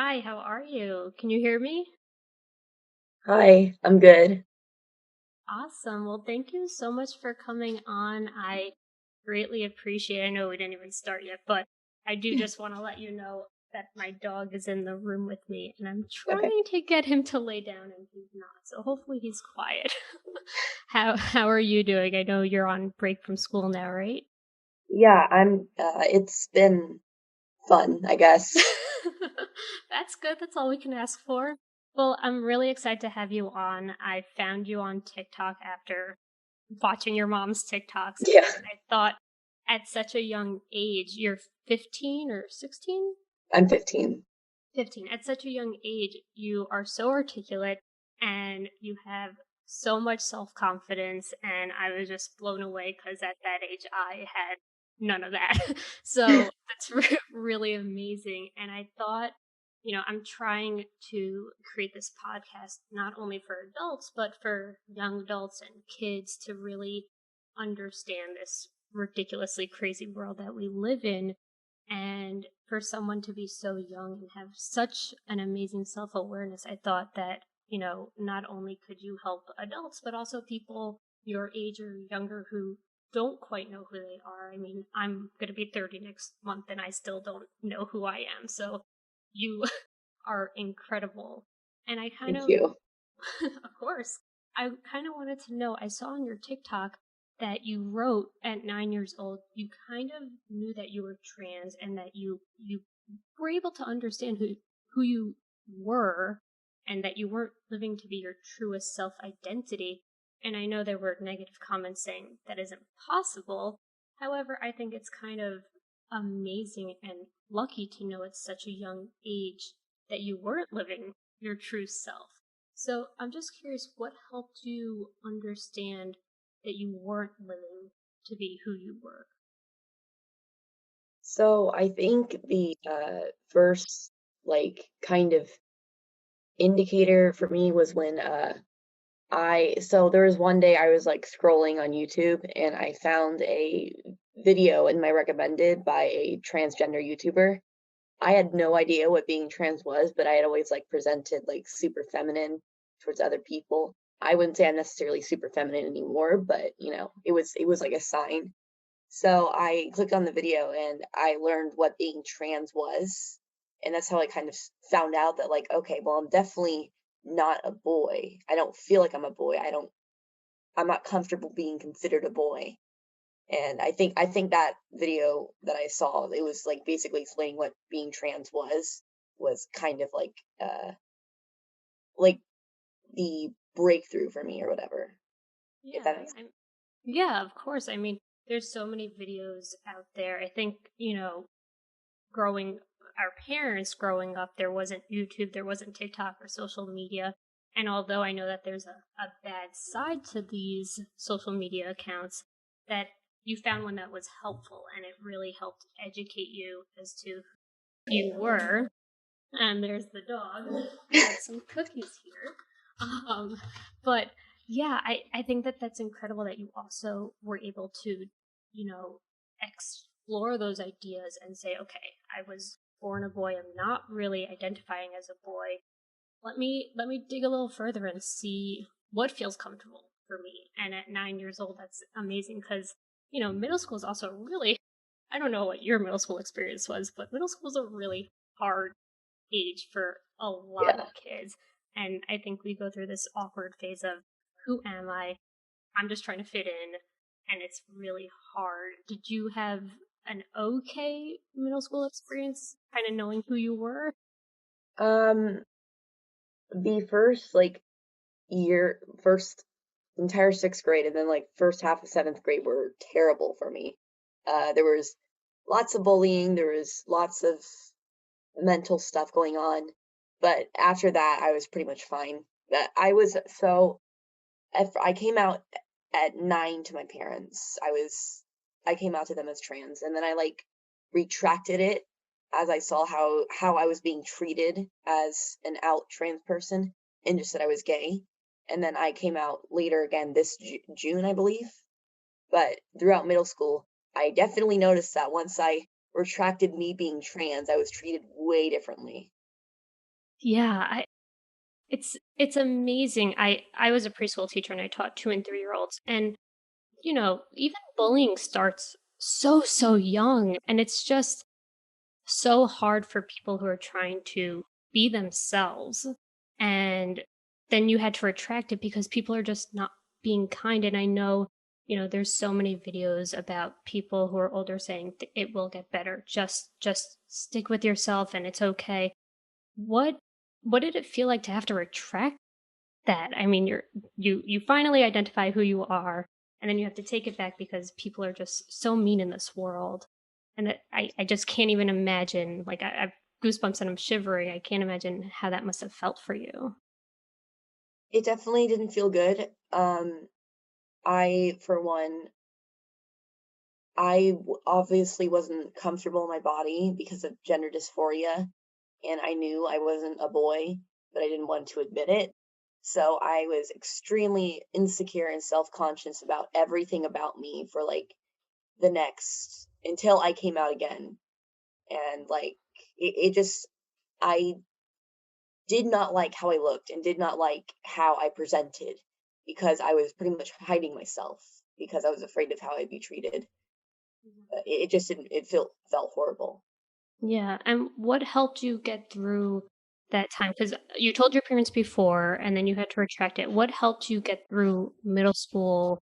Hi, how are you? Can you hear me? Hi, I'm good. Awesome. Well, thank you so much for coming on. I greatly appreciate I know we didn't even start yet, but I do just want to let you know that my dog is in the room with me and I'm Okay. trying to get him to lay down and he's not. So hopefully he's quiet. How are you doing? I know you're on break from school now, right? Yeah, it's been fun, I guess. That's good. That's all we can ask for. Well, I'm really excited to have you on. I found you on TikTok after watching your mom's TikToks, Yeah, and I thought at such a young age, you're 15 or 16? I'm 15. 15. At such a young age, you are so articulate and you have so much self confidence. And I was just blown away because at that age, I had none of that. So that's really amazing. And I thought, I'm trying to create this podcast not only for adults, but for young adults and kids to really understand this ridiculously crazy world that we live in, and for someone to be so young and have such an amazing self awareness, I thought that, not only could you help adults, but also people your age or younger who don't quite know who they are. I mean, I'm going to be 30 next month and I still don't know who I am. So you are incredible. And I kind Thank of, you. of course, I kind of wanted to know. I saw on your TikTok that you wrote at 9 years old. You kind of knew that you were trans and that you were able to understand who you were, and that you weren't living to be your truest self identity. And I know there were negative comments saying that isn't possible. However, I think it's kind of amazing and lucky to know at such a young age that you weren't living your true self. So I'm just curious, what helped you understand that you weren't living to be who you were? So I think the first kind of indicator for me was when there was one day I was like scrolling on YouTube and I found a video in my recommended by a transgender YouTuber. I had no idea what being trans was, but I had always like presented like super feminine towards other people. I wouldn't say I'm necessarily super feminine anymore, but it was like a sign. So I clicked on the video and I learned what being trans was. And that's how I kind of found out that like, okay, well, I'm definitely not a boy. I don't feel like I'm a boy. I'm not comfortable being considered a boy. And I think that video that I saw, it was like basically explaining what being trans was kind of like the breakthrough for me or whatever, if that Yeah, makes yeah, of course. I mean, there's so many videos out there. I think, growing our parents growing up, there wasn't YouTube, there wasn't TikTok or social media. And although I know that there's a bad side to these social media accounts, that you found one that was helpful and it really helped educate you as to who you were. And there's the dog. I have some cookies here. But yeah, I think that that's incredible that you also were able to, explore those ideas and say, okay, I was born a boy. I'm not really identifying as a boy. Let me dig a little further and see what feels comfortable for me. And at 9 years old, that's amazing because middle school is also really, I don't know what your middle school experience was, but middle school is a really hard age for a lot Yeah. of kids. And I think we go through this awkward phase of who am I? I'm just trying to fit in. And it's really hard. Did you have an okay middle school experience, kind of knowing who you were? Um, the first entire sixth grade and then like first half of seventh grade were terrible for me. There was lots of bullying, there was lots of mental stuff going on, but after that, I was pretty much fine. That I was so I came out at 9 to my parents. I came out to them as trans, and then I like retracted it as I saw how I was being treated as an out trans person, and just said I was gay. And then I came out later again this June, I believe. But throughout middle school, I definitely noticed that once I retracted me being trans, I was treated way differently. Yeah, it's amazing. I was a preschool teacher and I taught 2 and 3-year-olds, and even bullying starts so young, and it's just so hard for people who are trying to be themselves. And then you had to retract it because people are just not being kind. And I know, there's so many videos about people who are older saying it will get better. Just stick with yourself and it's okay. What what did it feel like to have to retract that? I mean, you finally identify who you are, and then you have to take it back because people are just so mean in this world, and I just can't even imagine. Like I've goosebumps and I'm shivering. I can't imagine how that must have felt for you. It definitely didn't feel good. I, for one, obviously wasn't comfortable in my body because of gender dysphoria, and I knew I wasn't a boy, but I didn't want to admit it. So I was extremely insecure and self-conscious about everything about me for like the next until I came out again. And like it just I did not like how I looked and did not like how I presented because I was pretty much hiding myself because I was afraid of how I'd be treated. It just didn't. It felt horrible. Yeah, and what helped you get through that time? Because you told your parents before, and then you had to retract it. What helped you get through middle school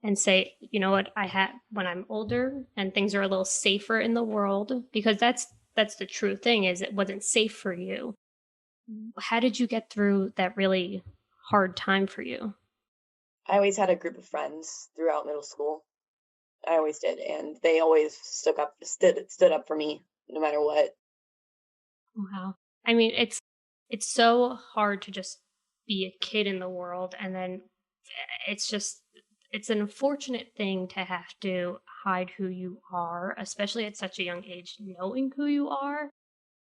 and say, you know what, I had when I'm older and things are a little safer in the world, because that's the true thing is it wasn't safe for you. How did you get through that really hard time for you? I always had a group of friends throughout middle school. I always did, and they always stood up for me no matter what. Wow. I mean, it's so hard to just be a kid in the world, and then it's just it's an unfortunate thing to have to hide who you are, especially at such a young age, knowing who you are.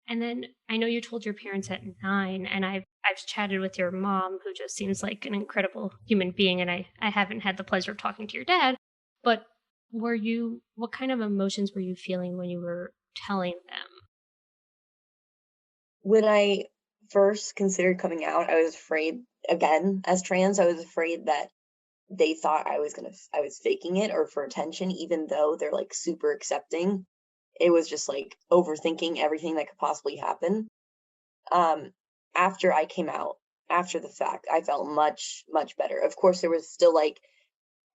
And then I know you told your parents at 9, and I've chatted with your mom, who just seems like an incredible human being, and I haven't had the pleasure of talking to your dad. But what kind of emotions were you feeling when you were telling them? When I first considered coming out, I was afraid again as trans. I was afraid that they thought I was faking it or for attention, even though they're like super accepting. It was just like overthinking everything that could possibly happen. Um, After I came out, after the fact, I felt much better. Of course, there was still like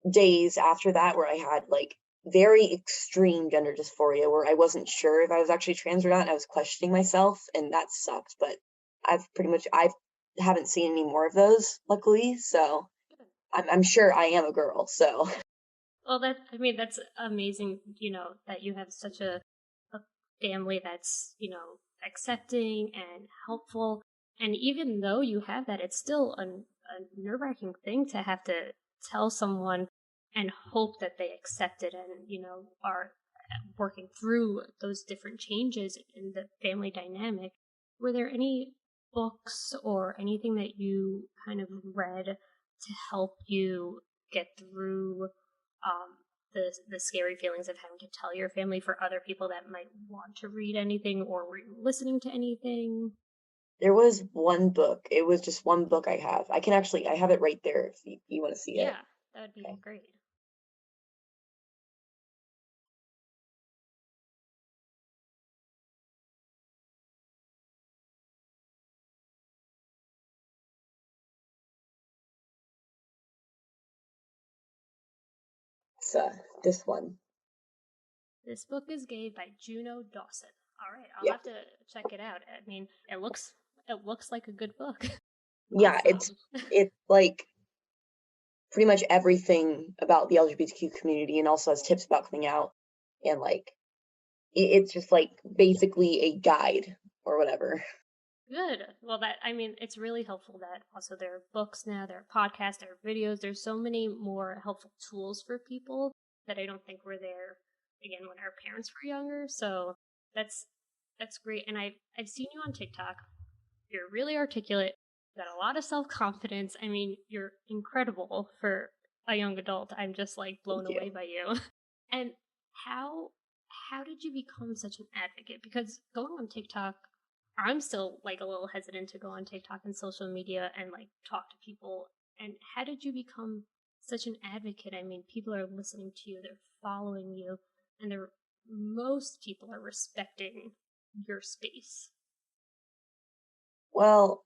days after that where I had like very extreme gender dysphoria where I wasn't sure if I was actually trans or not, and I was questioning myself, and that sucked. But I haven't seen any more of those, luckily. So I'm sure I am a girl. So Well, I mean, that's amazing, that you have such a family that's, accepting and helpful. And even though you have that, it's still a nerve-wracking thing to have to tell someone and hope that they accept it and, are working through those different changes in the family dynamic. Were there any books or anything that you kind of read to help you get through the scary feelings of having to tell your family for other people that might want to read anything, or were you listening to anything? there was one book. It was just one book I have. I have it right there if you want to see it. Yeah, that would be Okay. great. It's this one. This book is Gay by Juno Dawson. All right, I'll Yep. have to check it out. I mean, it looks like a good book. Yeah, Awesome. it's like pretty much everything about the LGBTQ community and also has tips about coming out and like it's just like basically a guide or whatever. Good. Well, I mean, it's really helpful that also there are books now, there are podcasts, there are videos, there's so many more helpful tools for people that I don't think were there again when our parents were younger. So that's that's great. And I've seen you on TikTok. You're really articulate. You got a lot of self-confidence. I mean, you're incredible for a young adult. I'm just like blown Thank away you. by you. And how how did you become such an advocate? Because going on TikTok, I'm still like a little hesitant to go on TikTok and social media and like talk to people. And how did you become such an advocate? I mean, people are listening to you, they're following you, and they're most people are respecting your space. Well,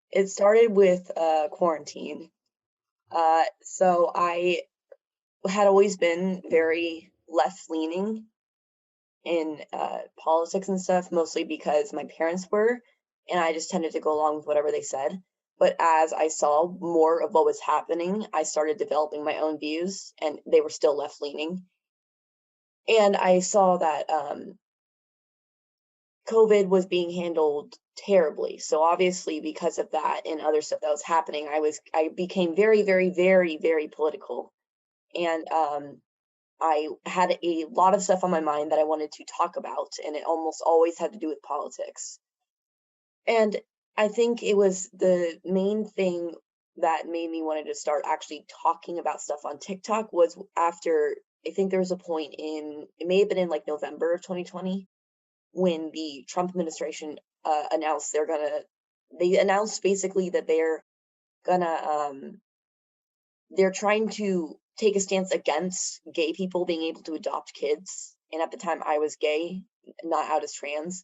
it started with quarantine. So I had always been very left leaning in politics and stuff, mostly because my parents were, and I just tended to go along with whatever they said. But as I saw more of what was happening, I started developing my own views, and they were still left leaning. And I saw that COVID was being handled terribly. So obviously, because of that and other stuff that was happening, I became very, very, very, very political, and I had a lot of stuff on my mind that I wanted to talk about, and it almost always had to do with politics. And I think it was the main thing that made me wanted to start actually talking about stuff on TikTok was after I think there was a point in it may have been in like November of 2020 when the Trump administration announced they announced basically that gonna they're trying to take a stance against gay people being able to adopt kids. And at the time I was gay, not out as trans.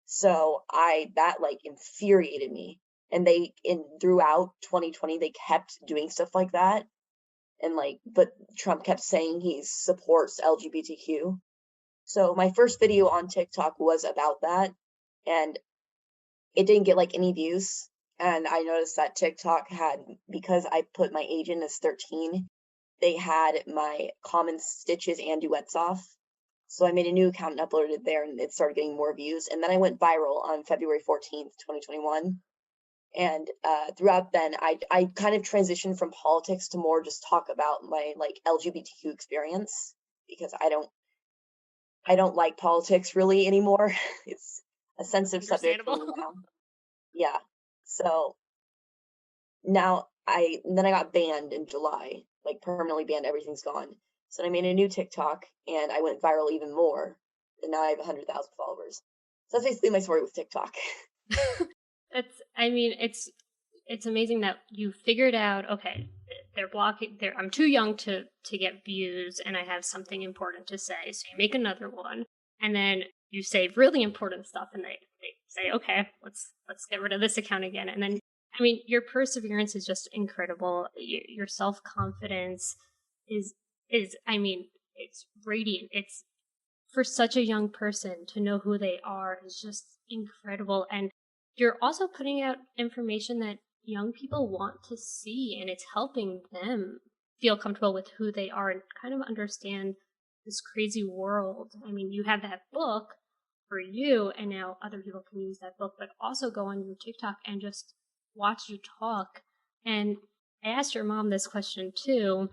So I that like infuriated me. And they in throughout 2020 they kept doing stuff like that. And like but Trump kept saying he supports LGBTQ. So my first video on TikTok was about that, and it didn't get like any views. And I noticed that TikTok had, because I put my age in as 13, they had my common stitches and duets off. So I made a new account and uploaded it there, and it started getting more views. And then I went viral on February 14th, 2021. And throughout then, I kind of transitioned from politics to more just talk about my like LGBTQ experience because I don't like politics really anymore. It's a sensitive subject for Understandable. me now. Yeah. So now then I got banned in July, like permanently banned, everything's gone. So I made a new TikTok and I went viral even more. And now I have 100,000 followers. So that's basically my story with TikTok. It's I mean, it's amazing that you figured out, okay, they're blocking they're I'm too young to get views and I have something important to say. So you make another one and then you say really important stuff and they say, okay, let's get rid of this account again. And then I mean, your perseverance is just incredible. Your self-confidence is I mean, it's radiant. It's for such a young person to know who they are is just incredible. And you're also putting out information that young people want to see, and it's helping them feel comfortable with who they are and kind of understand this crazy world. I mean, you have that book for you, and now other people can use that book, but also go on your TikTok and just watch you talk. And I asked your mom this question too.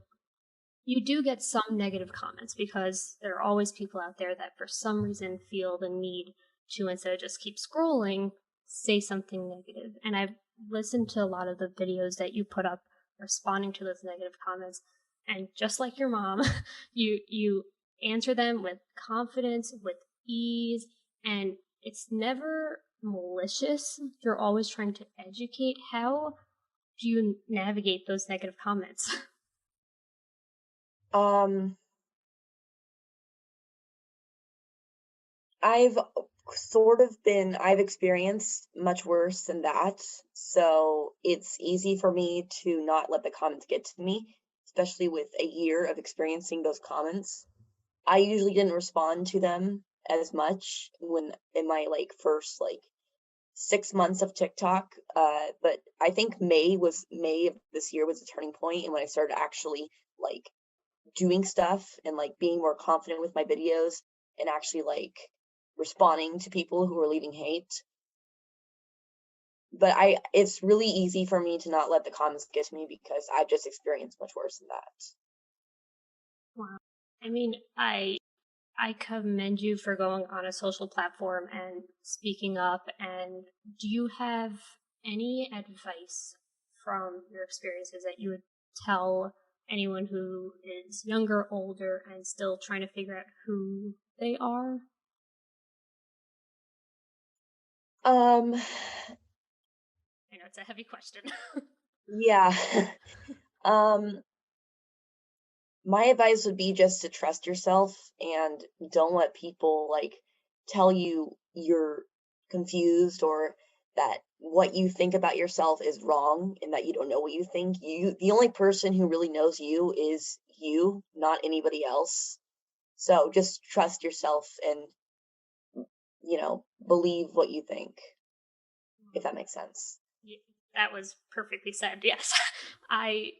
You do get some negative comments because there are always people out there that for some reason feel the need to, instead of just keep scrolling, say something negative. And I've listened to a lot of the videos that you put up responding to those negative comments, and just like your mom, you answer them with confidence, with ease, and it's never malicious. You're always trying to educate. How do you navigate those negative comments? Um, I've I've experienced much worse than that. So it's easy for me to not let the comments get to me, especially with a year of experiencing those comments. I usually didn't respond to them as much when in my like first like 6 months of TikTok. But I think May of this year was a turning point, and when I started actually like doing stuff and like being more confident with my videos and actually like responding to people who are leaving hate. But it's really easy for me to not let the comments get to me because I've just experienced much worse than that. Wow. I mean, I commend you for going on a social platform and speaking up. And do you have any advice from your experiences that you would tell anyone who is younger, older, and still trying to figure out who they are? Um, I know it's a heavy question. yeah. Um, my advice would be just to trust yourself and don't let people like tell you you're confused or that what you think about yourself is wrong and that you don't know what you think. The only person who really knows you is you, not anybody else. So just trust yourself and, believe what you think, if that makes sense. Yeah, that was perfectly said. Yes. I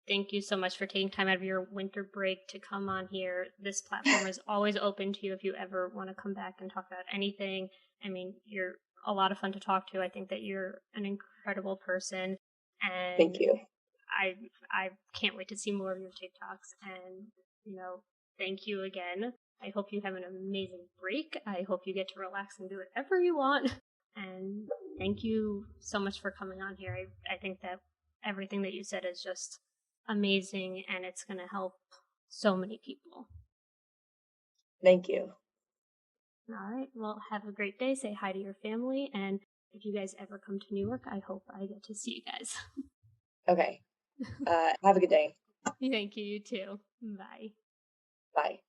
thank you so much for taking time out of your winter break to come on here. This platform is always open to you if you ever want to come back and talk about anything. I mean, you're a lot of fun to talk to. I think that you're an incredible person, Thank and you. I I can't wait to see more of your TikToks. And you know, thank you again. I hope you have an amazing break. I hope you get to relax and do whatever you want. And thank you so much for coming on here. I think that everything that you said is just amazing, and it's going to help so many people. Thank you. All right. Well, have a great day. Say hi to your family. And if you guys ever come to New York, I hope I get to see you guys. Okay. Have a good day. Thank you. You too. Bye. Bye.